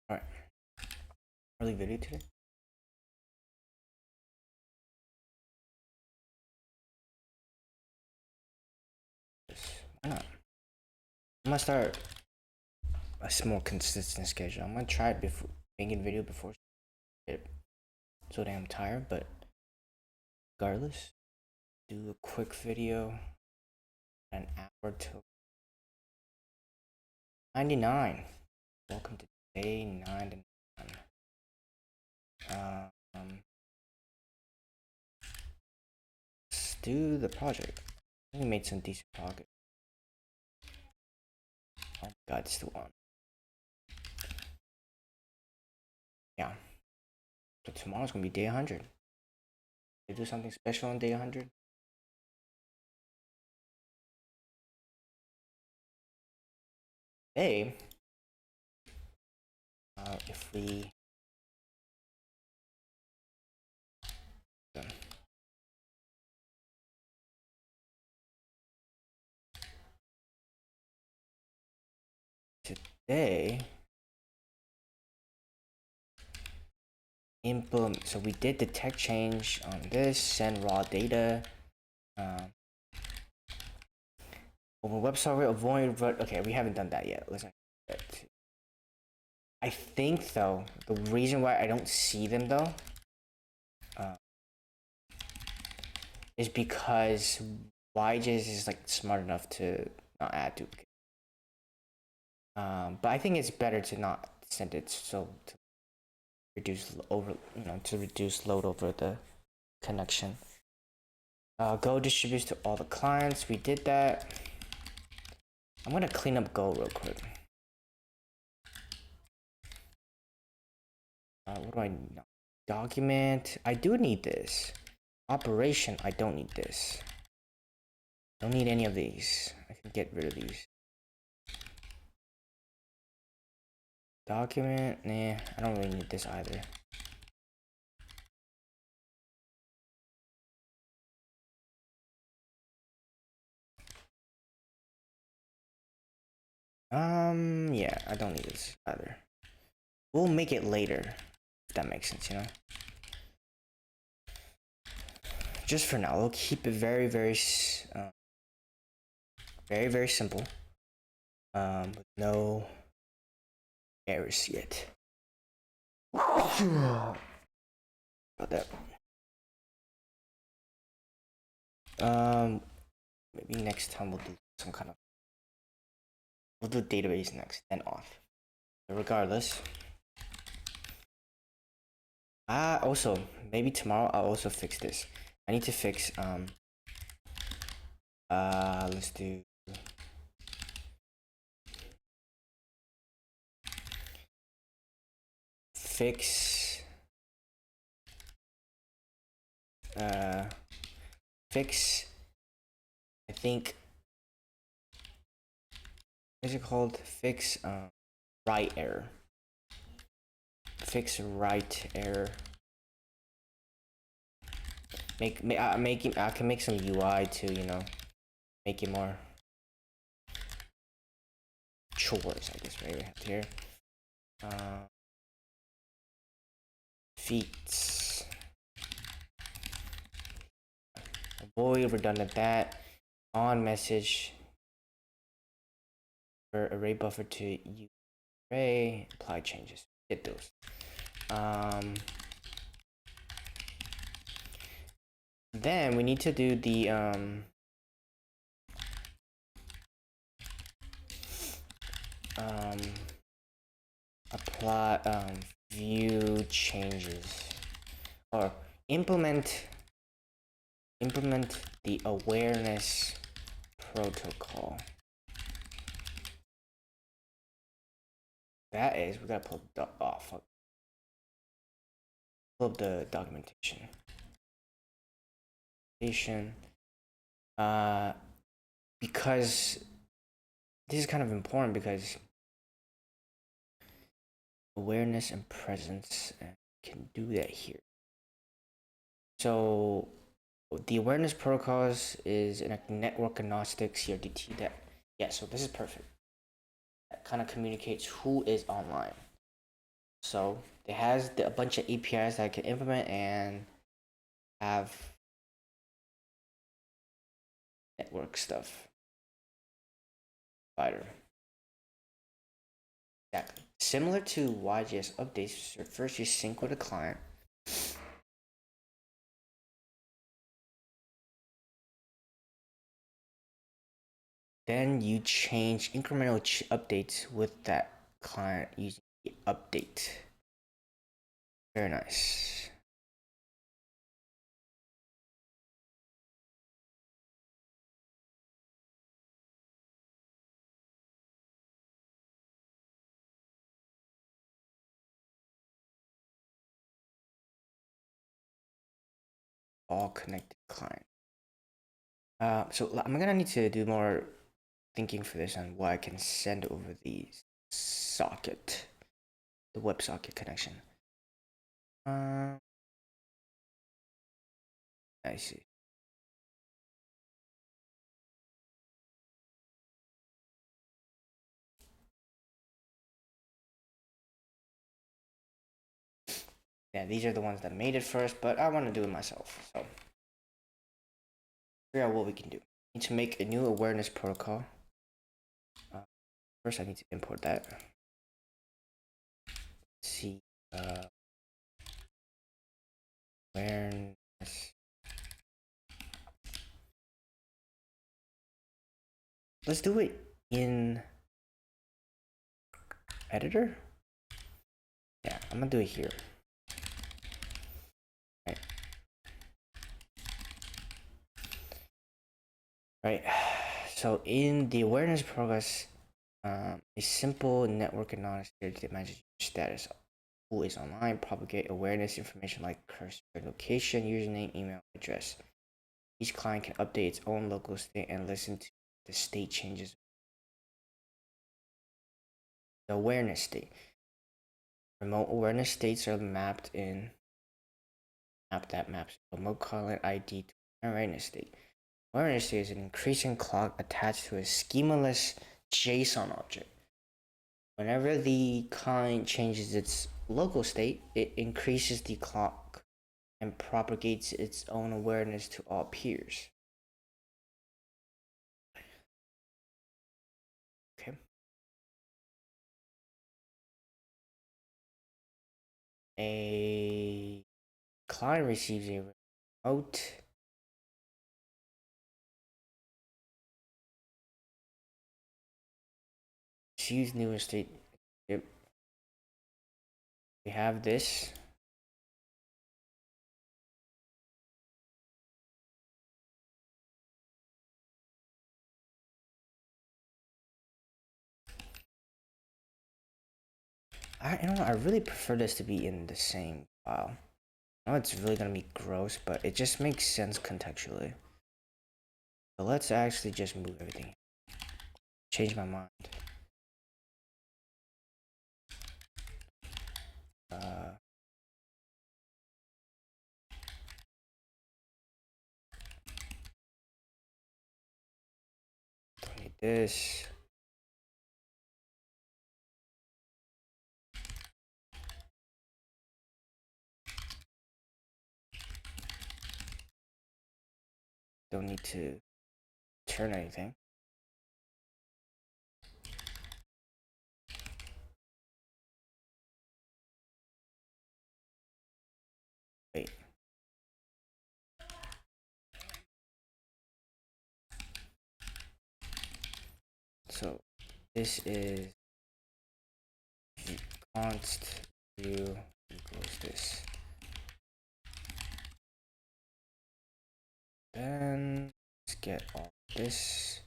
Alright. Early video today? Why not? I'm gonna start a more consistent schedule. I'm gonna try it before making video before it so damn tired, but regardless, do a quick video an hour till 99. Welcome to day 99. Let's do the project. I think we made some decent progress. Oh my god, it's still on. Yeah. But tomorrow's gonna be day 100. They do something special on day 100? Today, if we today implement, so we did the tech change on this, send raw data, over web server, avoid, but okay, we haven't done that yet. Let's not get to. I think though, the reason why I don't see them though, is because YJS is like smart enough to not add duplicate. But I think it's better to not send it, so to reduce load over the connection. Go distributes to all the clients. We did that. I'm gonna clean up Go real quick. What do I need? Document. I do need this. Operation. I don't need this. Don't need any of these. I can get rid of these. Document. Nah, I don't really need this either. Yeah, I don't need this either. We'll make it later, if that makes sense, you know? Just for now, we'll keep it very, very simple. With no errors yet. About that. Maybe next time we'll do some kind of. We'll do database next, then off. But regardless. Also, maybe tomorrow I'll also fix this. I need to fix, let's do. Fix. Fix. I think. What is it called? Fix, write error. Fix write error. I can make some UI to, you know, make it more chores, I guess, right? We have here. Feats. Avoid redundant that. On message. For array buffer to array. Apply changes. Get those. Then we need to do the apply view changes, or implement the awareness protocol. That is, we gotta pull the fuck. Pull up the documentation. Because this is kind of important, because awareness and presence can do that here. So the awareness protocols is in a network agnostic CRDT that, yeah, so this is perfect. That kind of communicates who is online. So it has a bunch of APIs that I can implement and have network stuff. Provider. Exactly. Similar to YJS updates, first you sync with a client. Then you change incremental updates with that client using the update. Very nice. All connected client. So I'm gonna need to do more thinking for this on what I can send over the socket, the WebSocket connection. I see. Yeah, these are the ones that made it first, but I want to do it myself. So figure out what we can do. Need to make a new awareness protocol. First, I need to import that. Let's see. Awareness. Let's do it in editor. Yeah, I'm gonna do it here. Right. Right. So in the awareness progress, a simple network acknowledgement that manages your status. Who is online? Propagate awareness information like cursor, location, username, email, address. Each client can update its own local state and listen to the state changes. The awareness state. Remote awareness states are mapped in map that maps remote client ID to awareness state. Awareness state is an increasing clock attached to a schemaless JSON object. Whenever the client changes its local state, it increases the clock and propagates its own awareness to all peers. Okay. A client receives a remote receives new state. Yep. We have this. I really prefer this to be in the same file. I know it's really gonna be gross, but it just makes sense contextually. So let's actually just move everything. Change my mind. Don't need this. Don't need to turn anything. Wait. So this is const view equals this. Then let's get all this.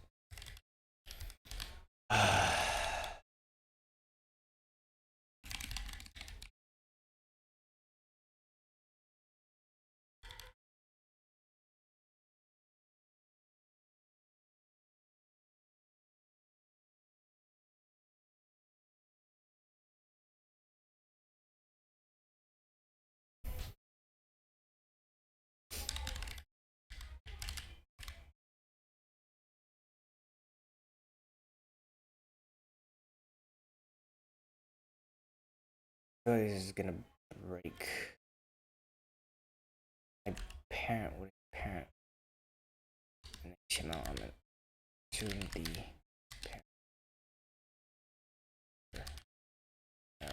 feel like this is gonna break. My parent would parent an HTML element to the parent. No.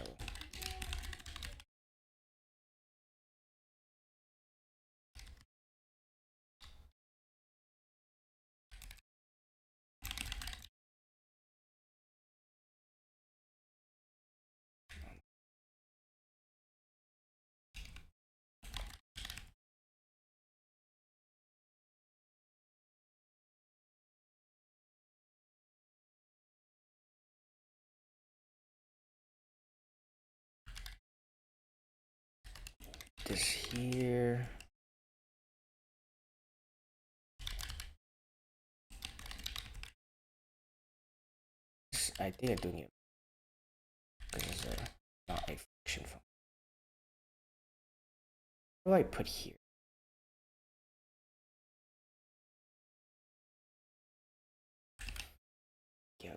This here. I think I do need because it's not a function function. What do I put here? Yeah,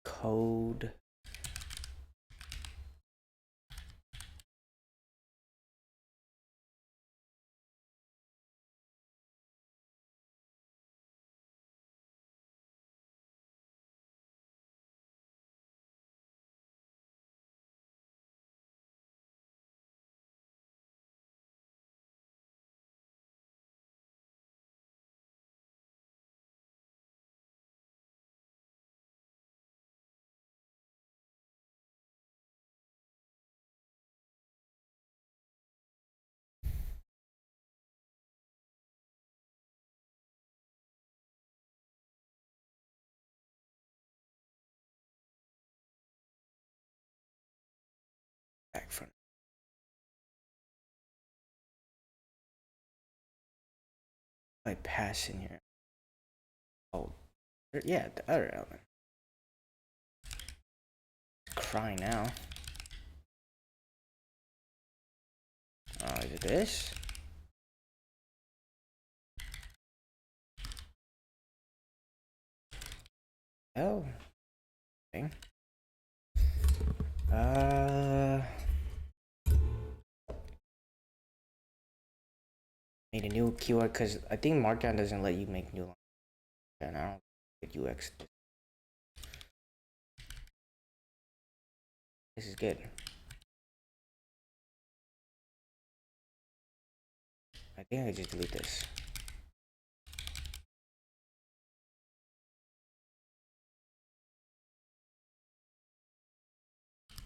code. Back front. I pass in here. Oh, yeah, the other element. Cry now. Is it this? Oh. Okay. Made a new keyword because I think Markdown doesn't let you make new lines. And I don't get UX. This is good. I think I just delete this.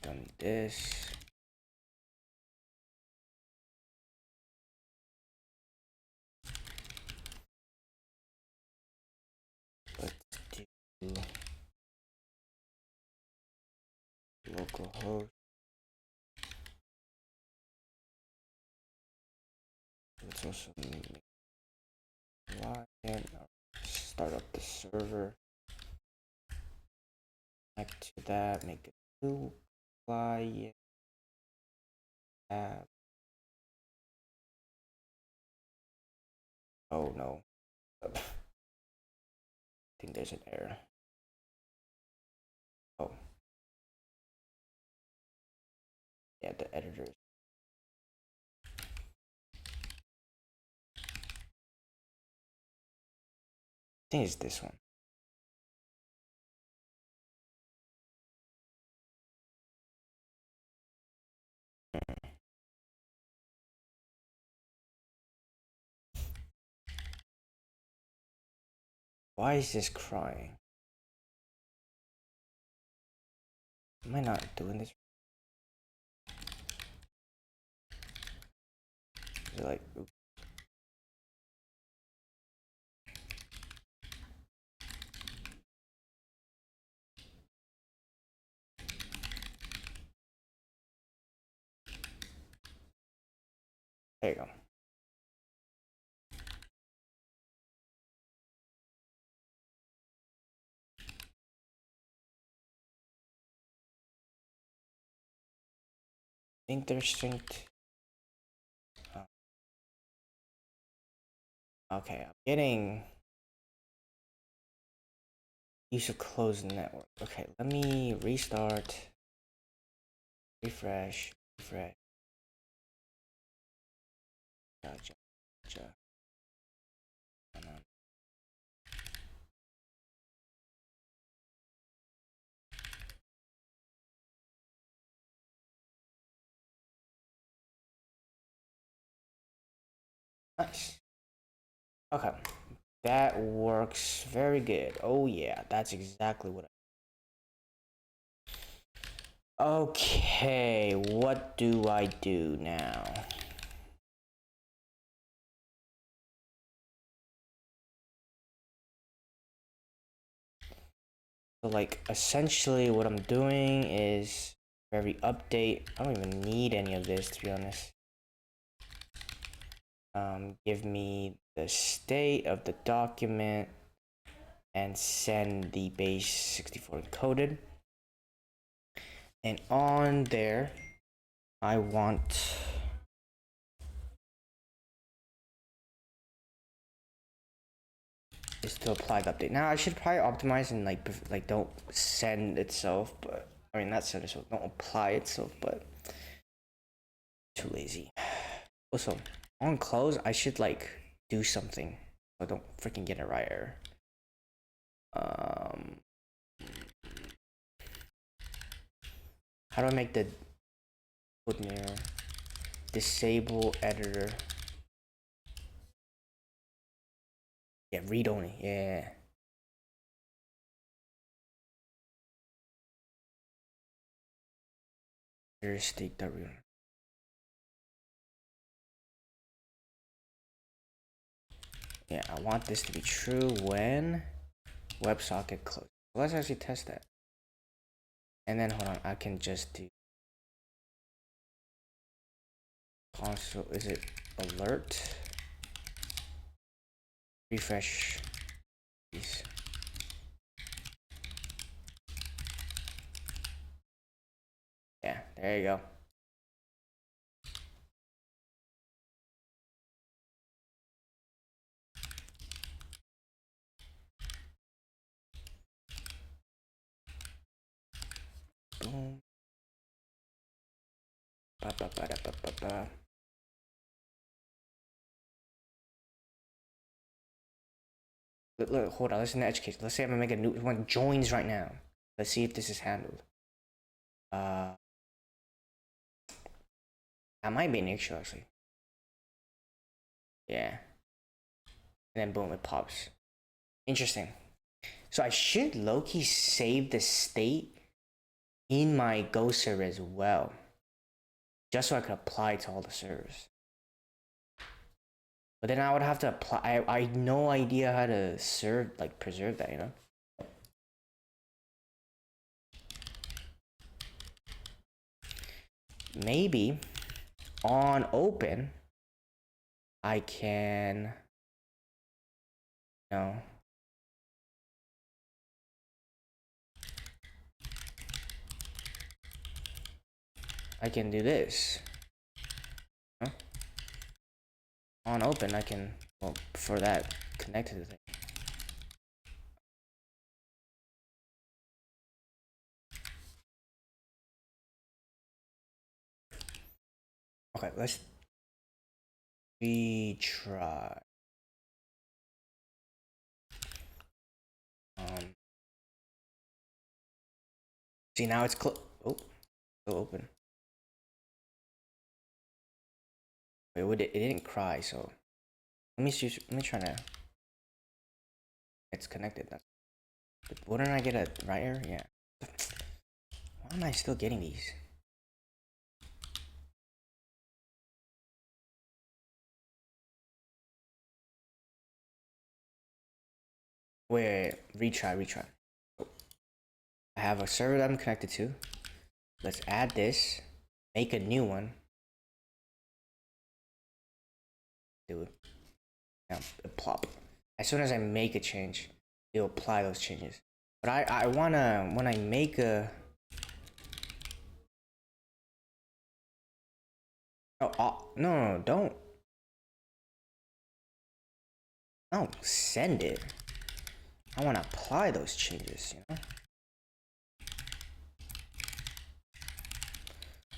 Done this. Let's do localhost. Let's also make login. Start up the server. Connect to that. Make a new client app. Oh no. I think there's an error. Oh. Yeah, the editor. I think it's this one. Why is this crying? Am I not doing this? Is it like, oops. There you go. I think they're synced. Okay, I'm getting Use of closed network. Okay, let me restart. Refresh. Gotcha. Nice. Okay. That works very good. Oh yeah, that's exactly what Okay, what do I do now? So like essentially what I'm doing is every update. I don't even need any of this to be honest. Give me the state of the document and send the base 64 encoded. And on there, I want is to apply the update. Now I should probably optimize and like don't send itself, but I mean not send itself, don't apply itself, but too lazy. Also, on close, I should like do something so I don't freaking get a right error. How do I make the code mirror? Disable editor. Yeah, read only. Yeah. State that read. Yeah, I want this to be true when WebSocket closes. Let's actually test that. And then hold on, I can just do console. Is it alert? Refresh these. Yeah, there you go. Boom. Ba, ba, ba, da, ba, ba, ba. Look, hold on, listen to edge case. Let's say I'm gonna make a new one joins right now. Let's see if this is handled. That might be an issue actually. Yeah. And then boom, it pops. Interesting. So I should low-key save the state in my Go server as well. Just so I could apply it to all the servers. But then I would have to apply. I had no idea how to preserve that, you know? Maybe on open, I can, you know, I can do this. Huh? On open, I can, well, for that, connect to the thing. Okay, let's retry. See, now it's closed. Oh, still open. Wait, it didn't cry, so let me see. Let me try to. It's connected. But wouldn't I get a right error? Yeah. Why am I still getting these? Wait, retry. I have a server that I'm connected to. Let's add this. Make a new one. Do it. Now, plop. As soon as I make a change, it'll apply those changes. But I wanna, when I make a... Oh, no, don't. No, send it. I want to apply those changes, you know?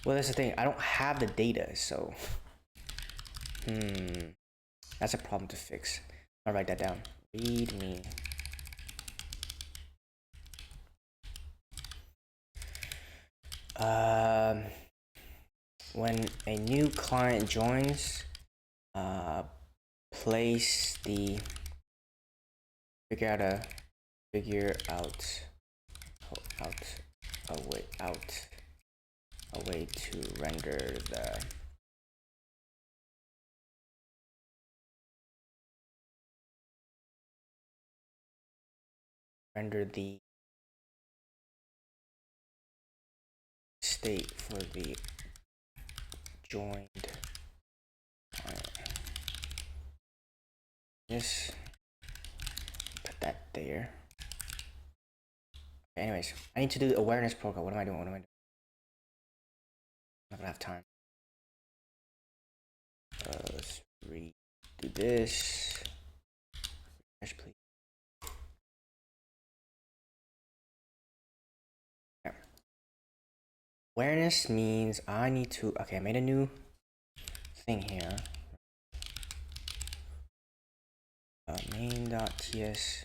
Well, that's the thing. I don't have the data, so... That's a problem to fix. I'll write that down. Read me. When a new client joins, place the figure out a way to render the state for the joined client. Just put that there. Okay, anyways, I need to do the awareness protocol. What am I doing? I'm not gonna have time. Let's redo this. Refresh, please. Okay. Awareness means I need to. Okay, I made a new thing here. Main.ts.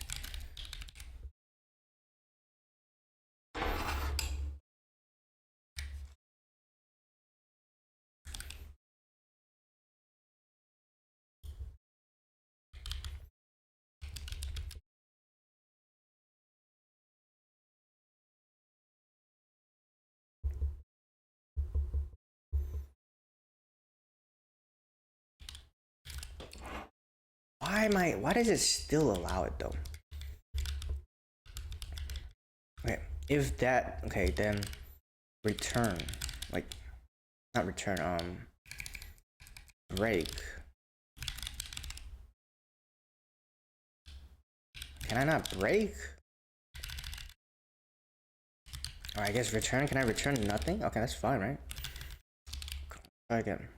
Why does it still allow it though? Okay, if that, okay, then return, like, not return, break. Can I not break? Or I guess return, can I return nothing? Okay, that's fine, right? Try again.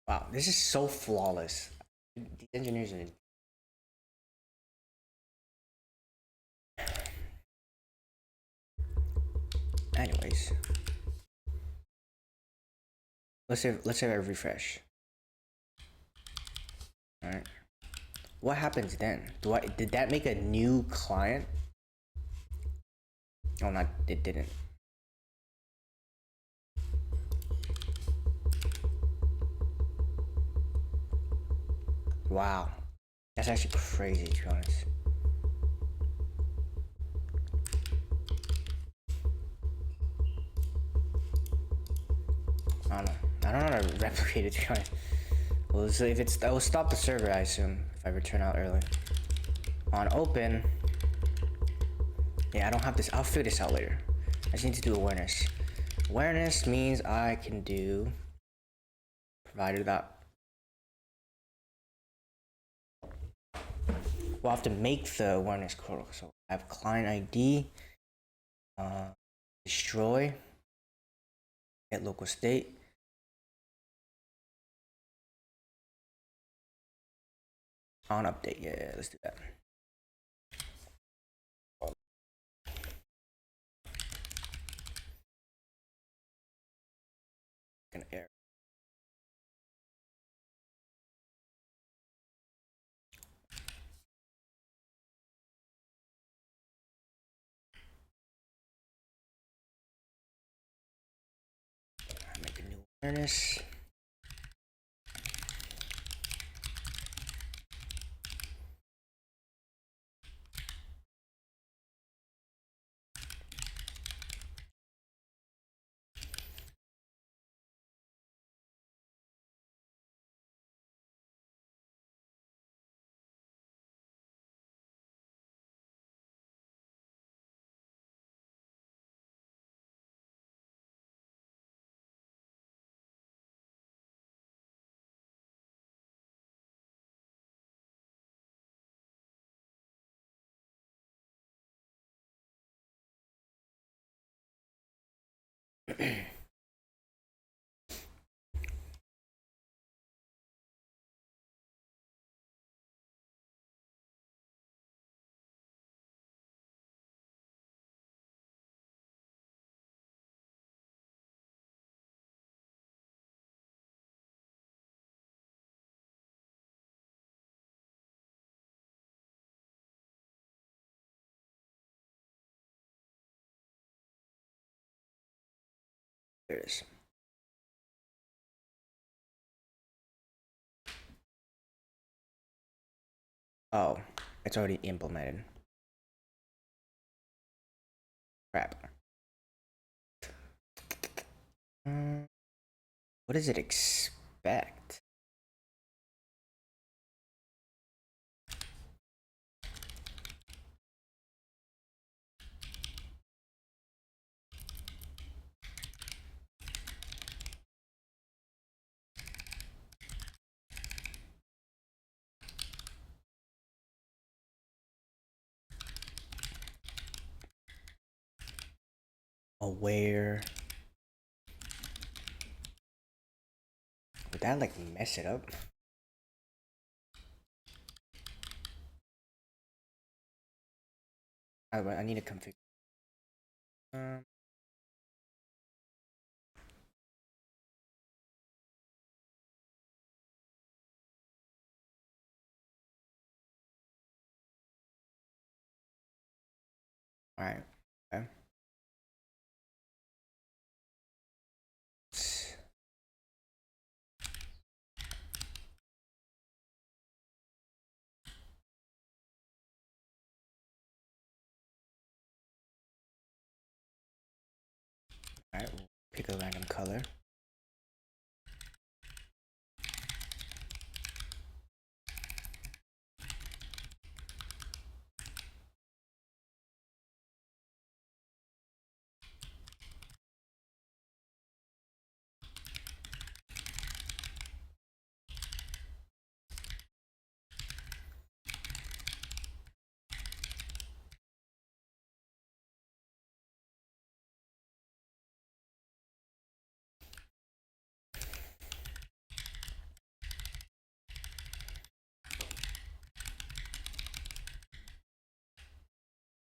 Wow, this is so flawless. These engineers are... Anyways, let's say I refresh. All right. What happens then? Did that make a new client? Oh, not, it didn't. Wow, that's actually crazy, to be honest. I don't know. I don't know how to replicate it, to be honest. Well, so if it's, I will stop the server, I assume, if I return out early. On open. Yeah, I don't have this. I'll figure this out later. I just need to do awareness. Awareness means I can do, provided that. We'll have to make the awareness protocol. So I have client ID, destroy, get local state. On update, yeah, let's do that. An error. Make a new awareness. There it is. Oh, it's already implemented. Crap. What does it expect? Aware. Would that like mess it up? I need to configure. All right. Okay. All right. We'll pick a random color.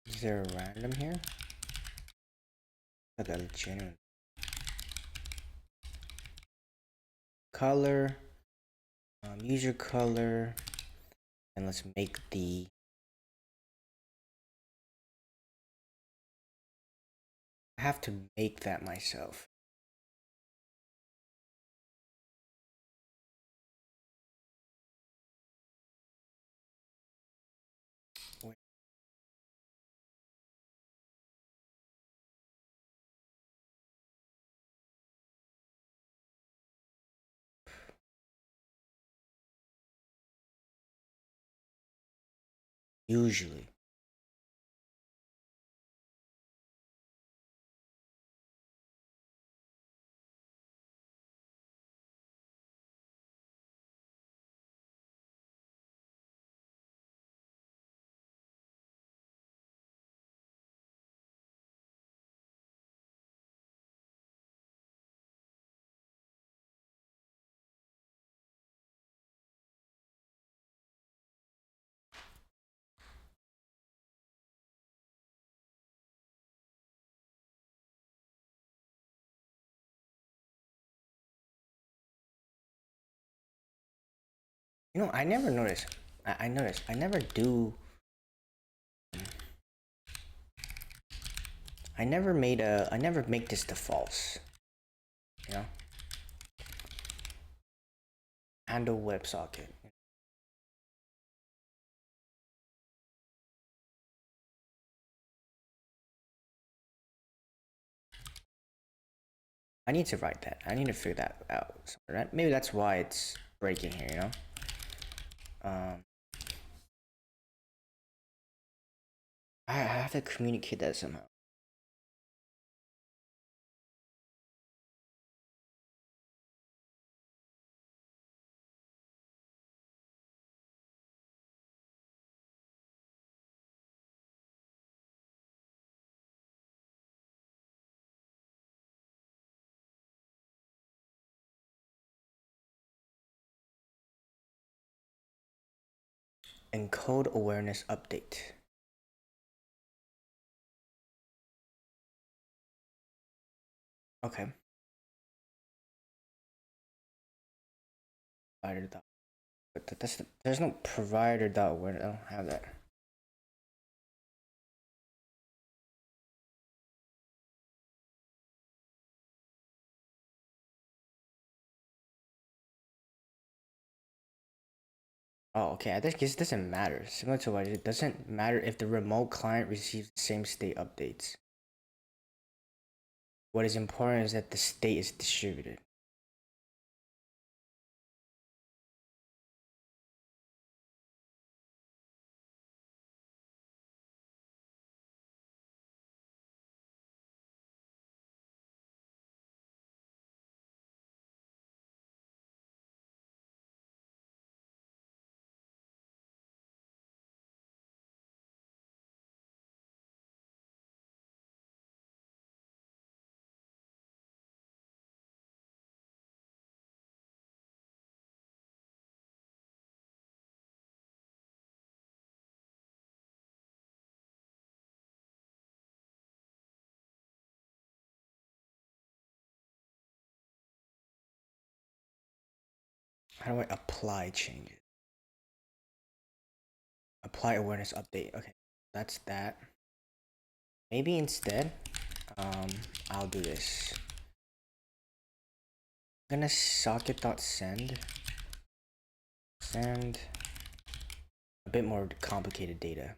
Is there a random here? Like a genuine color, user color, and let's make the I have to make that myself. Usually. You know, I never noticed. I noticed. I never do. I never made a. I never make this to false. You know. Handle WebSocket. I need to write that. I need to figure that out. Maybe that's why it's breaking here. You know. I have to communicate that somehow. Encode awareness update. Okay. Provider dot. But there's no provider dot awareness. I don't have that. Oh, okay. I guess this doesn't matter. Similar to what it doesn't matter if the remote client receives the same state updates. What is important is that the state is distributed. How do I apply changes? Apply awareness update. Okay, that's that. Maybe instead, I'll do this. I'm gonna socket.send. Send a bit more complicated data.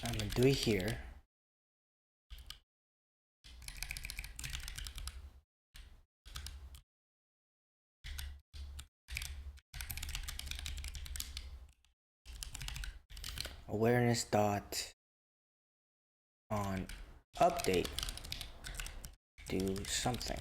I'm gonna do it here. Awareness dot on update. Do something.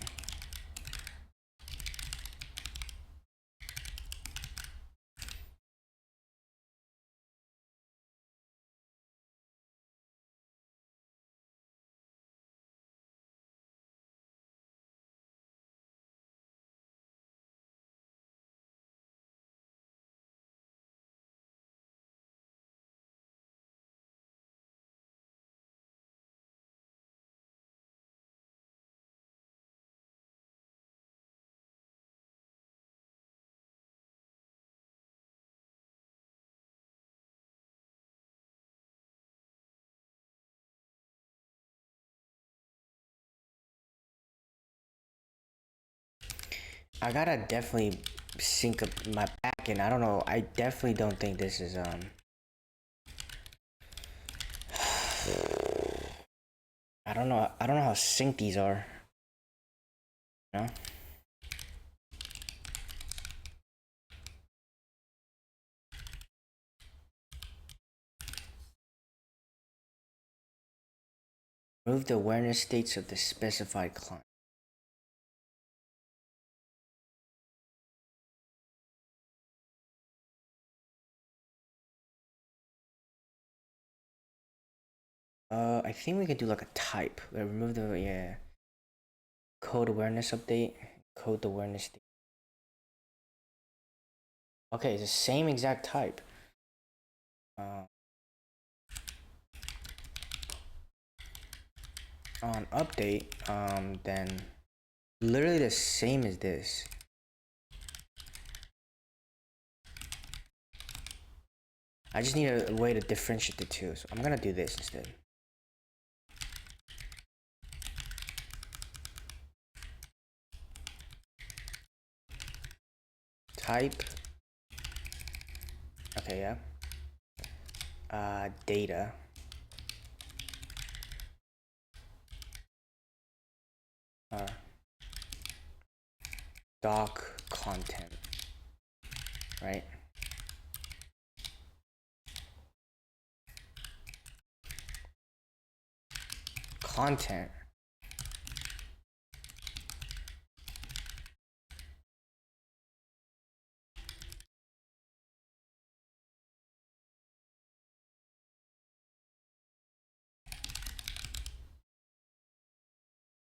I gotta definitely sync up my backend. I don't know. I definitely don't think this is I don't know. I don't know how synced these are. You know? Remove the awareness states of the specified client. I think we could do like a type. Remove the code awareness update. Code awareness. Okay, it's the same exact type. On update, then literally the same as this. I just need a way to differentiate the two, so I'm gonna do this instead. Type. Okay, yeah. Data. doc content, right? Content.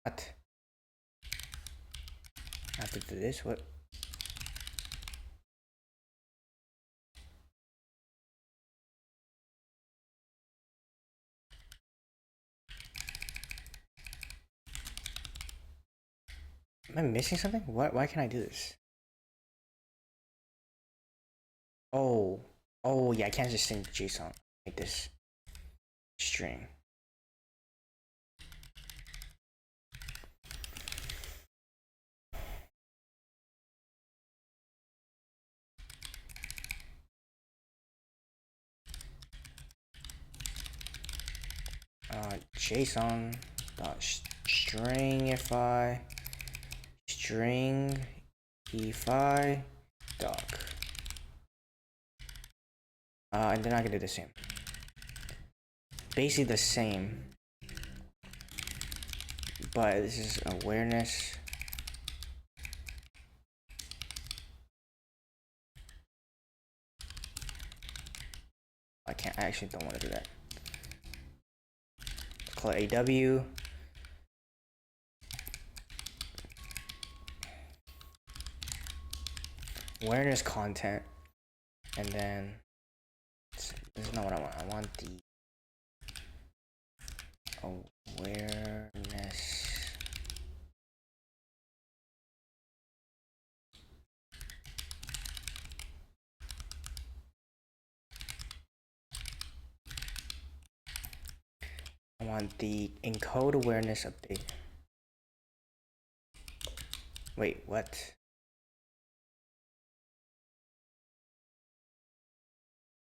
What? I have to do this? What? Am I missing something? What? Why can't I do this? Oh. Oh, yeah, I can't just send JSON like this. String. JSON dot stringify doc. And then I can do the same. Basically the same, but this is awareness. I actually don't want to do that. Call it AW. Awareness content. And then, this is not what I want. I want the awareness. I want the encode awareness update. Wait, what?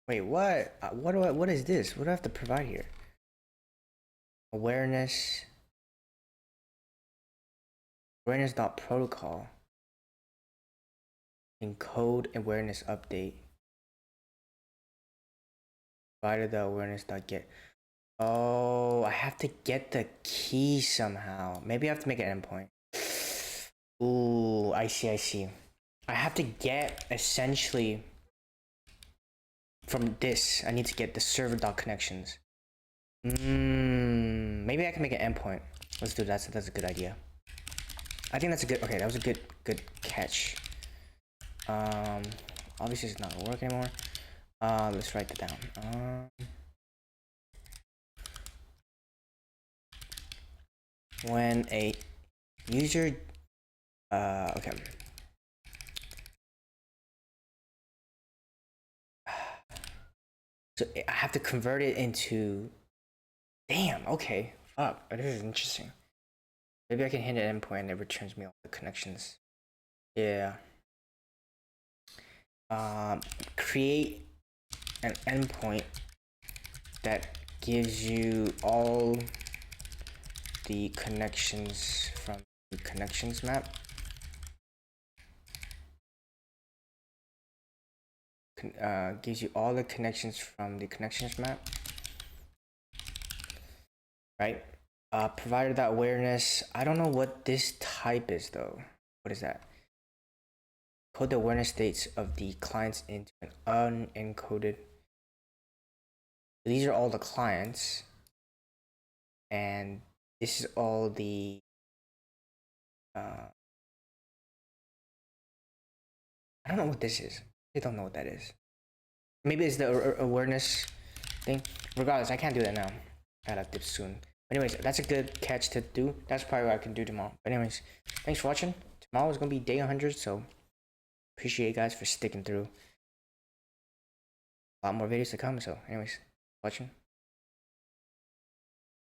Wait, what? What is this? What do I have to provide here? Awareness dot protocol. Encode awareness update. Provided the awareness dot get. Oh, I have to get the key somehow. Maybe I have to make an endpoint. Ooh, I see. I have to get essentially from this. I need to get the server dot connections. Maybe I can make an endpoint. Let's do that. That's a good idea. I think that's a good. Okay, that was a good catch. Obviously it's not gonna work anymore. Let's write that down. When a user, okay. So I have to convert it into, damn, okay. Fuck, this is interesting. Maybe I can hit an endpoint and it returns me all the connections. Yeah. Create an endpoint that gives you all the connections from the connections map. Gives you all the connections from the connections map, right? Provided that awareness, I don't know what this type is though. What is that? Code the awareness states of the clients into an unencoded. These are all the clients, and this is all the I don't know what this is. I don't know what that is. Maybe it's the awareness thing. Regardless, I can't do that now. I gotta dip soon. Anyways, that's a good catch to do. That's probably what I can do tomorrow. But anyways, thanks for watching. Tomorrow is gonna be day 100, so appreciate you guys for sticking through. A lot more videos to come. So anyways, watching.